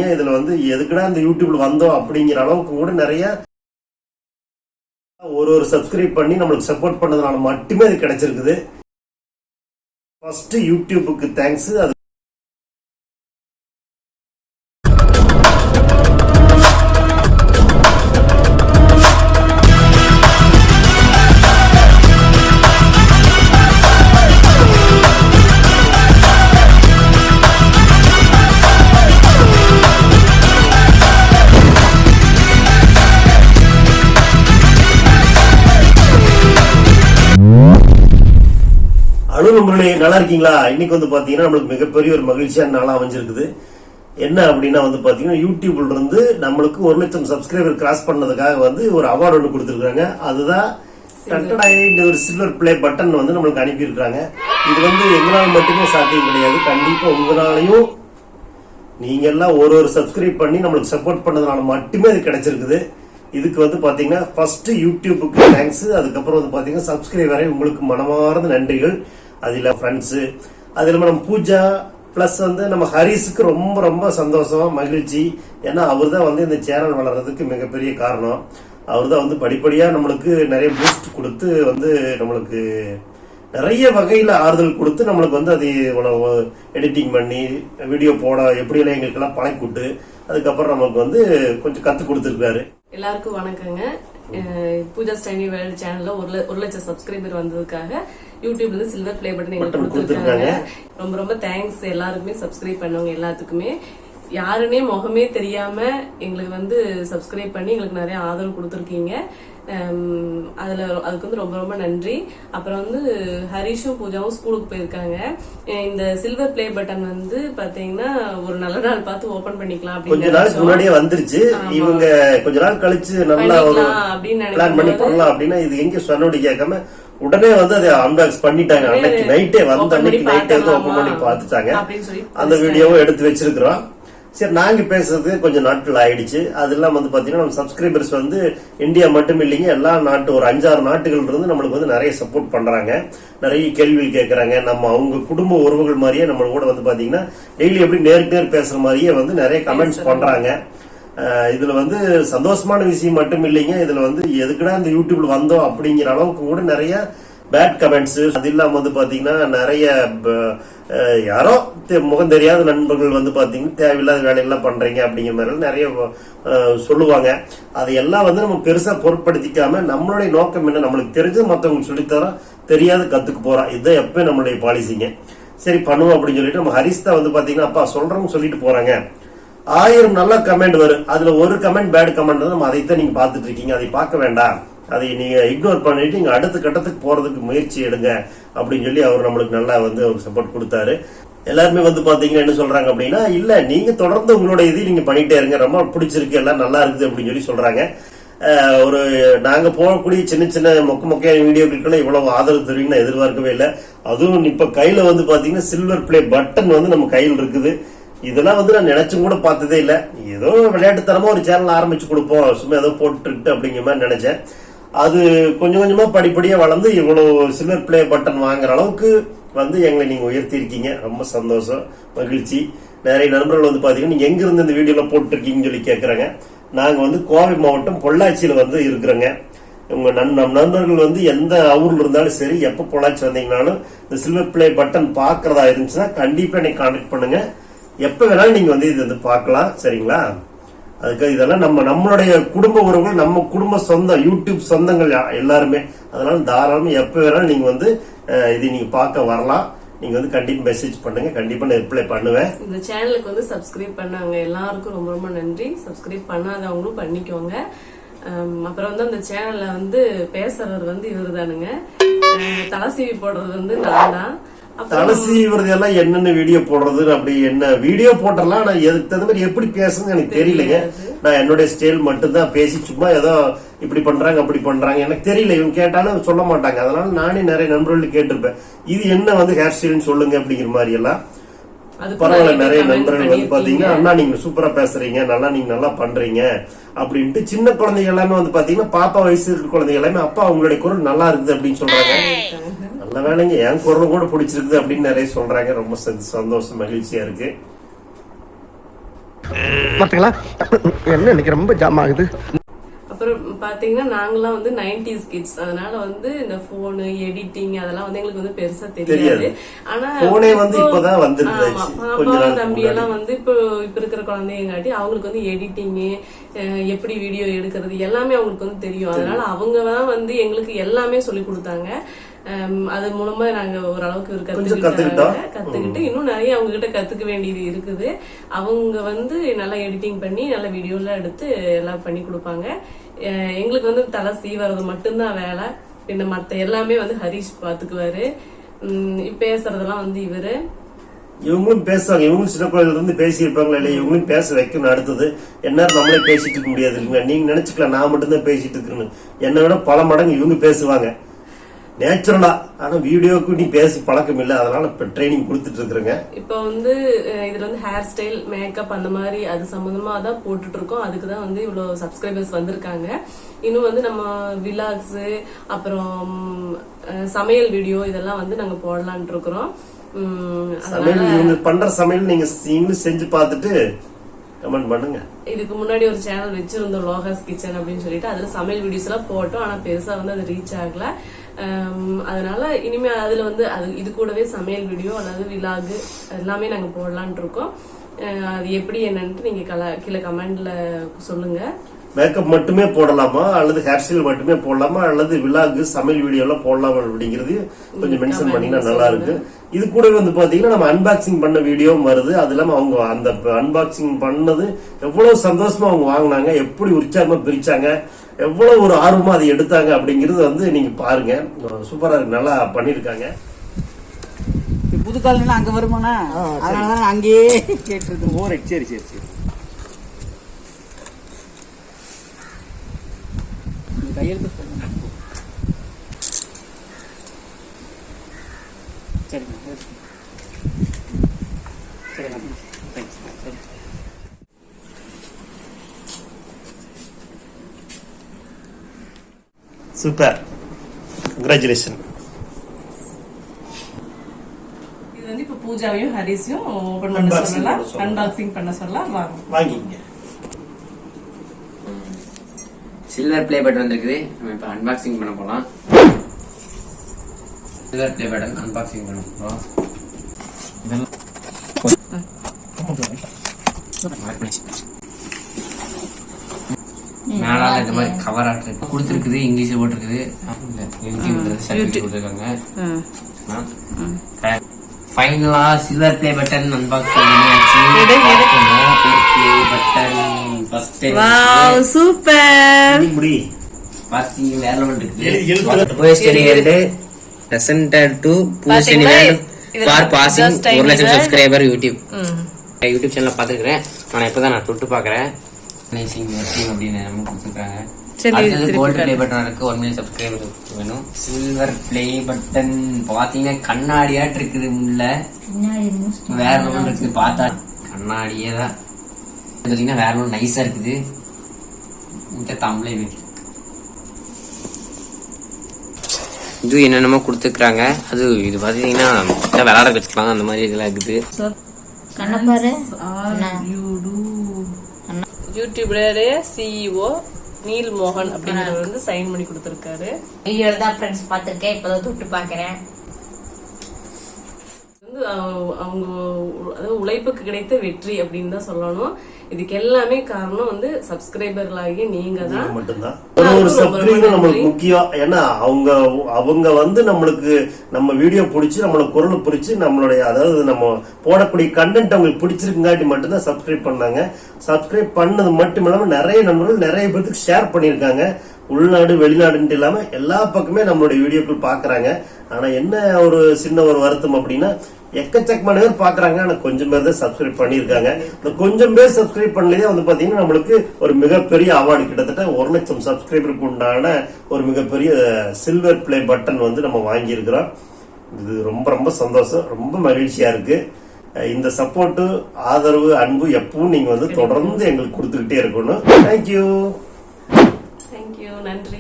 இதுல வந்து எதுக்குடா இந்த யூடியூப்ல வந்தோம் அப்படிங்கிற அளவுக்கு கூட நிறைய ஒரு சப்ஸ்கிரைப் பண்ணி நம்மளுக்கு சப்போர்ட் பண்ணதுனால மட்டுமே இது கிடைச்சிருக்குது. ஃபர்ஸ்ட் யூடியூபுக்கு தேங்க்ஸ். அது நல்லா இருக்கீங்களா? இன்னைக்கு வந்து பாத்தீங்கன்னா நம்மளுக்கு மிகப்பெரிய ஒரு மகிழ்ச்சியான நாளா அமைஞ்சிருக்குது. என்ன அப்படின்னா வந்து பாத்தீங்கன்னா யூடியூப்ல இருந்து நம்மளுக்கு 1 லட்சம் சப்ஸ்கிரைபர் கிராஸ் பண்ணதுக்காக வந்து ஒரு அவார்டு ஒன்று கொடுத்துருக்காங்க. அதுதான் ஒரு சில்வர் பிளே பட்டன் வந்து நம்மளுக்கு அனுப்பியிருக்காங்க. இது வந்து எங்களால் மட்டுமே சாத்தியம் கிடையாது. கண்டிப்பா உங்களாலையும் நீங்க எல்லாம் ஒரு சப்ஸ்கிரைப் பண்ணி நம்மளுக்கு சப்போர்ட் பண்ணதுனால மட்டுமே இது கிடைச்சிருக்குது. இதுக்கு வந்து பாத்தீங்கன்னா ஃபர்ஸ்ட் யூடியூபுக்கு தேங்க்ஸ். அதுக்கப்புறம் வந்து பாத்தீங்கன்னா சப்ஸ்கிரைபரை உங்களுக்கு மனமார்ந்த நன்றிகள். அதுல ஃப்ரெண்ட்ஸு, அது இல்லாமல் நம்ம பூஜா பிளஸ் வந்து நம்ம ஹரிஸுக்கு ரொம்ப ரொம்ப சந்தோஷம், மகிழ்ச்சி. ஏன்னா அவர் தான் வந்து இந்த சேனல் வளர்றதுக்கு மிகப்பெரிய காரணம். அவர் தான் வந்து படிப்படியாக நம்மளுக்கு நிறைய பூஸ்ட் கொடுத்து வந்து நம்மளுக்கு நிறைய வகையில் ஆறுதல் கொடுத்து நம்மளுக்கு வந்து அது எடிட்டிங் பண்ணி வீடியோ போட எப்படியெல்லாம் எங்களுக்கெல்லாம் பழக்கிவிட்டு அதுக்கப்புறம் நம்மளுக்கு வந்து கொஞ்சம் கற்றுக் கொடுத்துருக்காரு. எல்லாருக்கும் வணக்கங்க. பூஜா ஸ்டைனி வேர்ல்ட் சேனல்ல 1 லட்சம் சப்ஸ்கிரைபர் வந்ததுக்காக யூடியூப்ல இருந்து சில்வர் பிளே பட்டன் எங்களுக்கு கொடுத்துருக்காங்க. ரொம்ப ரொம்ப தேங்க்ஸ் எல்லாருக்குமே, சப்ஸ்கிரைப் பண்ணவங்க எல்லாத்துக்குமே. யாருன்னே முகமே தெரியாம எங்களுக்கு வந்து சப்ஸ்கிரைப் பண்ணி எங்களுக்கு நிறைய ஆதரவு கொடுத்துருக்கீங்க. அதுக்கு வந்து ரொம்ப ரொம்ப நன்றி. அப்புறம் வந்து ஹரிஷும் பூஜாவும் ஸ்கூலுக்கு போயிருக்காங்க. இந்த சில்வர் பிளே பட்டன் வந்து பாத்தீங்கன்னா ஒரு நல்ல நாள் பார்த்து ஓபன் பண்ணிக்கலாம் அப்படின்னு முன்னாடியே வந்துருச்சு. இவங்க கொஞ்ச நாள் கழிச்சு நல்லா அப்படின்னா இது எங்க சொன்னோடி கேட்காம உடனே வந்து அதை அன்பாக்ஸ் பண்ணிட்டாங்க. அன்னைக்கு நைட்டே வந்து அன்னைக்கு நைட்டே வந்து ஓபன் பண்ணி பார்த்துட்டாங்க. அந்த வீடியோவும் எடுத்து வச்சிருக்கிறோம். சரி, நாங்க பேசுறது கொஞ்சம் நாட்கள் ஆயிடுச்சு. அது இல்லாம வந்து பாத்தீங்கன்னா நம்ம சப்ஸ்கிரைபர்ஸ் வந்து இந்தியா மட்டும் இல்லைங்க, எல்லா நாட்டு ஒரு 5-6 நாட்டுகள் இருந்து நம்மளுக்கு வந்து நிறைய சப்போர்ட் பண்றாங்க, நிறைய கேள்விகள் கேட்கறாங்க. நம்ம அவங்க குடும்ப உறவுகள் மாதிரியே நம்ம கூட வந்து பாத்தீங்கன்னா டெய்லி எப்படி நேருக்கு நேர் பேசுற மாதிரியே வந்து நிறைய கமெண்ட்ஸ் பண்றாங்க. இதுல வந்து சந்தோஷமான விஷயம் மட்டும் இல்லைங்க, இதுல வந்து எதுக்குடா இந்த யூடியூப்ல வந்தோம் அப்படிங்கிற அளவுக்கு கூட நிறைய பேட் கமெண்ட்ஸ். அது இல்லாம வந்து பாத்தீங்கன்னா நிறைய யாரோ முகம் தெரியாத நண்பர்கள் வந்து பாத்தீங்கன்னா தேவையில்லாத வேலையெல்லாம் பண்றீங்க அப்படிங்கிற மாதிரி நிறைய சொல்லுவாங்க. அதையெல்லாம் வந்து நம்ம பெருசா பொருட்படுத்திக்காம நம்மளுடைய நோக்கம் என்ன, நம்மளுக்கு தெரிஞ்சது மற்றவங்களுக்கு சொல்லித்தரோம், தெரியாத கத்துக்கு போறோம். இதுதான் எப்பயும் நம்மளுடைய பாலிசிங்க. சரி பண்ணுவோம் அப்படின்னு சொல்லிட்டு நம்ம ஹரிஸ்தா வந்து பாத்தீங்கன்னா அப்பா சொல்றவங்க சொல்லிட்டு போறாங்க. 1000 நல்ல கமெண்ட் வரும், அதுல ஒரு கமெண்ட் பேட் கமெண்ட் நம்ம அதைத்தான் நீங்க பாத்துட்டு இருக்கீங்க. அதை பார்க்க வேண்டாம், அதை நீங்க இக்னோர் பண்ணிட்டு நீங்க அடுத்த கட்டத்துக்கு போறதுக்கு முயற்சி எடுங்க அப்படின்னு சொல்லி அவர் நம்மளுக்கு நல்லா வந்து ஒரு சப்போர்ட் கொடுத்தாரு. எல்லாருமே வந்து பாத்தீங்கன்னா என்ன சொல்றாங்க அப்படின்னா, இல்ல நீங்க தொடர்ந்து உங்களோட இது நீங்க பண்ணிட்டே இருங்க, ரொம்ப பிடிச்சிருக்கு, எல்லாம் நல்லா இருக்குது அப்படின்னு சொல்லி சொல்றாங்க. ஒரு நாங்க போகக்கூடிய சின்ன சின்ன மொக்கையான வீடியோக்களுக்கு இவ்வளவு ஆதரவு தருவீங்கன்னு எதிர்பார்க்கவே இல்லை. அதுவும் இப்ப கையில வந்து பாத்தீங்கன்னா சில்வர் பிளே பட்டன் வந்து நம்ம கையில் இருக்குது. இதெல்லாம் வந்து நான் நினைச்சும் கூட பார்த்ததே இல்லை. ஏதோ விளையாட்டுத்தனமா ஒரு சேனல் ஆரம்பிச்சு கொடுப்போம், சும்மா ஏதோ போட்டுக்கிட்டு அப்படிங்கிற மாதிரி நினைச்சேன். அது கொஞ்சம் கொஞ்சமா படிப்படியா வளர்ந்து இவ்வளவு சில்வர் பிளே பட்டன் வாங்குற அளவுக்கு வந்து எங்களை நீங்க உயர்த்தி இருக்கீங்க. ரொம்ப சந்தோஷம், மகிழ்ச்சி. நிறைய நண்பர்கள் வந்து பாத்தீங்கன்னா நீங்க எங்க இருந்து இந்த வீடியோல போட்டுருக்கீங்கன்னு சொல்லி கேட்கறாங்க. நாங்க வந்து கோவை மாவட்டம் பொள்ளாச்சியில வந்து இருக்கிறோங்க. உங்க நண்பர்கள் வந்து எந்த ஊர்ல இருந்தாலும் சரி, எப்ப பொள்ளாச்சி வந்தீங்கன்னாலும் இந்த சில்வர் பிளே பட்டன் பாக்குறதா இருந்துச்சுன்னா கண்டிப்பா நீங்க கான்டாக்ட் பண்ணுங்க. எப்ப வேணாலும் நீங்க வந்து இது வந்து பார்க்கலாம், சரிங்களா? அதுக்கு இதெல்லாம் நம்மளுடைய குடும்ப உறவுகள், நம்ம குடும்ப சொந்தம், யூடியூப் சொந்தங்கள் எல்லாருமே. அதனால தாராளமா எப்ப வேணாலும் நீங்க வந்து இது நீங்க பார்க்க வரலாம். நீங்க வந்து கண்டிப்பா மெசேஜ் பண்ணுங்க, கண்டிப்பா நான் ரிப்ளை பண்ணுவேன். இந்த சேனலுக்கு வந்து சப்ஸ்கிரைப் பண்ணாங்க எல்லாருக்கும் ரொம்ப ரொம்ப நன்றி. சப்ஸ்கிரைப் பண்ணாதவங்களும் பண்ணிக்கோங்க. அப்புறம் வந்து அந்த சேனல்ல வந்து பேசுறவர் வந்து இவரு தானுங்க. தலை சீவி போடுறது வந்து நான் தான். தலை சீவுறது எல்லாம் என்னென்ன வீடியோ போடுறது, அப்படி என்ன வீடியோ போட்டலாம். நான் எதுக்கு தகுந்த மாதிரி எப்படி பேசுன்னு எனக்கு தெரியலைங்க. நான் என்னுடைய ஸ்டைல் மட்டும்தான் பேசி சும்மா ஏதோ இப்படி பண்றாங்க அப்படி பண்றாங்க எனக்கு தெரியல. இவங்க கேட்டாலும் சொல்ல மாட்டாங்க. அதனால நானே நிறைய நண்பர்கள் கேட்டிருப்பேன், இது என்ன வந்து ஹேர் ஸ்டைல்னு சொல்லுங்க அப்படிங்கிற மாதிரி எல்லாம். பரவாயில்ல, நிறைய நண்பர்கள் வந்து பாத்தீங்கன்னா அண்ணா நீங்க சூப்பரா பேசுறீங்க, நீங்க நல்லா பண்றீங்க அப்படின்ட்டு. சின்ன குழந்தைங்க எல்லாமே வந்து பாத்தீங்கன்னா பாப்பா வயசு இருக்கிற குழந்தைங்க எல்லாமே அப்பா அவங்களுடைய குரல் நல்லா இருக்குது அப்படின்னு சொல்றாங்க. நல்ல வேலைங்க, என் குரல் கூட பிடிச்சிருக்குது அப்படின்னு நிறைய சொல்றாங்க. ரொம்ப சந்தோஷம், மகிழ்ச்சியா இருக்கு. பாத்தீங்களா என்ன இன்னைக்கு ரொம்ப ஜாம் ஆகுது. அப்புறம் பாத்தீங்கன்னா நாங்கெல்லாம் வந்து 90s கிட்ஸ், அதனால வந்து இந்த போனு எடிட்டிங் அதெல்லாம் வந்து எங்களுக்கு வந்து பெருசா தெரியாது. ஆனா பாப்பா தம்பி எல்லாம் வந்து இப்போ இருக்கிற குழந்தைங்காட்டி அவங்களுக்கு வந்து எடிட்டிங் எப்படி வீடியோ எடுக்கிறது எல்லாமே அவங்களுக்கு வந்து தெரியும். அதனால அவங்க தான் வந்து எங்களுக்கு எல்லாமே சொல்லி கொடுத்தாங்க. அது மூலமா நாங்க ஓரளவுக்கு கத்துக்கிட்டு இன்னும் நிறைய அவங்க கிட்ட கத்துக்க வேண்டியது இருக்குது. அவங்க வந்து நல்லா எடிட்டிங் பண்ணி நல்ல வீடியோ எல்லாம் எடுத்து எல்லாம் பண்ணி கொடுப்பாங்க. எங்களுக்கு வந்து தலை சீவறது மட்டும்தான் வேலை. பின்ன மத்த எல்லாமே வந்து ஹரிஷ் பாத்துக்குவாரு. பேசுறதெல்லாம் வந்து இவங்களும் பேசுவாங்க. இவங்களும் சின்ன குழந்தைல இருந்து பேசி இருப்பாங்களா இல்லையா, இவங்களும் பேச வைக்கணும். அடுத்தது என்ன நம்மளே பேசிட்டு இருக்க முடியாது இல்லைங்க, நீங்க நினைச்சுக்கலாம் நான் மட்டும்தான் பேசிட்டு இருக்கேன்னு. என்னை விட பல மடங்கு இவங்க பேசுவாங்க நேச்சுரலா. ஆனா வீடியோக்கு நீ பேசி பழக்கம் இல்ல, அதனால இப்ப ட்ரைனிங் கொடுத்துட்டு இருக்கிறேங்க. இப்ப வந்து இதுல வந்து ஹேர் ஸ்டைல் மேக்கப் அந்த மாதிரி அது சம்பந்தமா தான் போட்டுட்டு இருக்கோம். அதுக்குதான் வந்து இவ்வளவு சப்ஸ்கிரைபர்ஸ் வந்திருக்காங்க. இன்னும் வந்து நம்ம விலாக்ஸ் அப்புறம் சமையல் வீடியோ இதெல்லாம் வந்து நாங்க போடலான் இருக்கிறோம். சமையல் இவங்க பண்ற சமையல் நீங்க செஞ்சு பார்த்துட்டு கமெண்ட் பண்ணுங்க. இதுக்கு முன்னாடி ஒரு சேனல் வச்சிருந்தோம் லோகாஸ் கிச்சன் அப்படின்னு சொல்லிட்டு, அதுல சமையல் வீடியோஸ் எல்லாம் போட்டோம். ஆனா பெருசா வந்து அது ரீச் ஆகல. அதனால இனிமே அதுல வந்து இது கூடவே சமையல் வீடியோ அதாவது விலாக் எல்லாமே நாங்க போடலான் இருக்கோம். அது எப்படி என்னன்னு நீங்க கீழே கமெண்ட்ல சொல்லுங்க. மேக்கப் மட்டுமே போடலாமா அல்லது ஹேர் ஸ்டைல் மட்டுமே போடலாமா அல்லது விலாக் சமையல் வீடியோ எல்லாம் போடலாமா அப்படிங்கிறது கொஞ்சம் மென்ஷன் பண்ணீங்கன்னா நல்லா இருக்கு. இது கூட வந்து பாத்தீங்கன்னா நம்ம அன்பாக்சிங் பண்ண வீடியோவும் வருது. அது இல்லாம அவங்க அந்த அன்பாக்சிங் பண்ணது எவ்வளவு சந்தோஷமா அவங்க வாங்கினாங்க, எப்படி உற்சாகமா பிரிச்சாங்க, எவ்வளவு ஒரு ஆர்வமா அதை எடுத்தாங்க அப்படிங்கறது வந்து நீங்க பாருங்க. சூப்பரா இருக்கு, நல்லா பண்ணிருக்காங்க. புது காலனில அங்க வருமானா அதனாலதான் அங்கேயே கேட்டு ஓரே. சரி சரி சரி கையெழுத்து சொல்லுங்க. சரிங்க சரிங்க சரி. Super, congratulation. இது வந்து இப்ப பூஜாவையும் ஹரிஸையும் ஓபன் பண்ண சொல்லலாம், அன்பாக்சிங் பண்ண சொல்லலாம். வாங்கிங்க. சில்வர் பிளே பட்டன் வந்திருக்குது. நம்ம இப்ப அன்பாக்சிங் பண்ண போலாம். சில்வர் பிளே பட்டன் அன்பாக்சிங் பண்ண போறோம். மேலால இந்த மாதிரி கவர் ஆட் கொடுத்துருக்குது, இங்கிலீஷ்ல போட்டிருக்குது. கொடுத்துருக்காங்க. ஃபைனலா சில்வர் பிளே பட்டன் அன்பாக்சிங் பண்ணியாச்சு. Play button first time. Wow super. பாத்தீங்க வேற லெவல் இருக்கு. போஸ்டரி ஹெல்ட் presented to Pooja World for passing 1,00,000 subscriber YouTube சேனல்ல பாத்துக்கிறேன். நான் இப்பதான் நான் தொட்டு பாக்குறேன். நைசிங் டீம் அப்படின்னு நம்ம கொடுத்துருக்காங்க. அடுத்தது கோல்டு பிளே பட்டன் இருக்கு. 1 மில்லியன் சப்ஸ்கிரைபர் வேணும். சில்வர் பிளே பட்டன் பாத்தீங்கன்னா கண்ணாடியாட்டு இருக்குது. முள்ள வேற லெவல் இருக்குது. பார்த்தா கண்ணாடியே தான் பாத்தீங்கன்னா வேற லெவல் நைஸா இருக்குது. தம்பளை வீட்டு இது என்னென்னமோ கொடுத்துருக்காங்க. அது இது பாத்தீங்கன்னா விளையாட வச்சுக்கலாம். அந்த மாதிரி இதெல்லாம் இருக்குது. யூடியூபோட சிஇஓ நீல் மோகன் அப்படிங்கறவர் வந்து சைன் பண்ணி கொடுத்திருக்காரு. வீடியோல தான் ஃப்ரெண்ட்ஸ் பாத்திருக்கேன், இப்பதான் தொட்டு பாக்குறேன். அவங்க உழைப்புக்கு கிடைத்த வெற்றி அப்படின்னு தான் சொல்லணும். இதுக்கு எல்லாமே காரணம் வந்து சப்ஸ்கிரைபர்களாகிய நீங்க தான் மட்டும்தான். ஒரு சப்ஸ்கிரைபர் நம்மளுக்கு முக்கியம். ஏன்னா அவங்க வந்து நம்மளுக்கு நம்ம வீடியோ பிடிச்சி நம்மளுக்கு குரல் பிடிச்சி நம்மளுடைய அதாவது நம்ம போடக்கூடிய கண்டென்ட் அவங்களுக்கு பிடிச்சிருக்குங்காட்டி மட்டும்தான் சப்ஸ்கிரைப் பண்ணாங்க. சப்ஸ்கிரைப் பண்ணது மட்டும் இல்லாம நிறைய நண்பர்கள் நிறைய பேருக்கு ஷேர் பண்ணிருக்காங்க. உள்நாடு வெளிநாடுன்ட்டு இல்லாம எல்லா பக்கமே நம்மளுடைய வீடியோக்கள் பாக்குறாங்க. ஆனா என்ன ஒரு சின்ன ஒரு வருத்தம் அப்படின்னா எக்கச்சக்கமான பேர் பாக்குறாங்க. ஆனா கொஞ்சம் பேர் தான் சப்ஸ்கிரைப் பண்ணிருக்காங்க. இந்த கொஞ்சம் பேர் சப்ஸ்கிரைப் பண்ணலையே வந்து பாத்தீங்கன்னா நம்மளுக்கு ஒரு மிகப்பெரிய அவார்டு, கிட்டத்தட்ட 1,00,000 சப்ஸ்கிரைபருக்கு உண்டான ஒரு மிகப்பெரிய சில்வர் பிளே பட்டன் வந்து நம்ம வாங்கி இருக்கிறோம். இது ரொம்ப ரொம்ப சந்தோஷம், ரொம்ப மகிழ்ச்சியா இருக்கு. இந்த சப்போர்ட், ஆதரவு, அன்பு எப்பவும் நீங்க வந்து தொடர்ந்து எங்களுக்கு கொடுத்துக்கிட்டே இருக்கணும். தேங்க்யூ. நன்றி.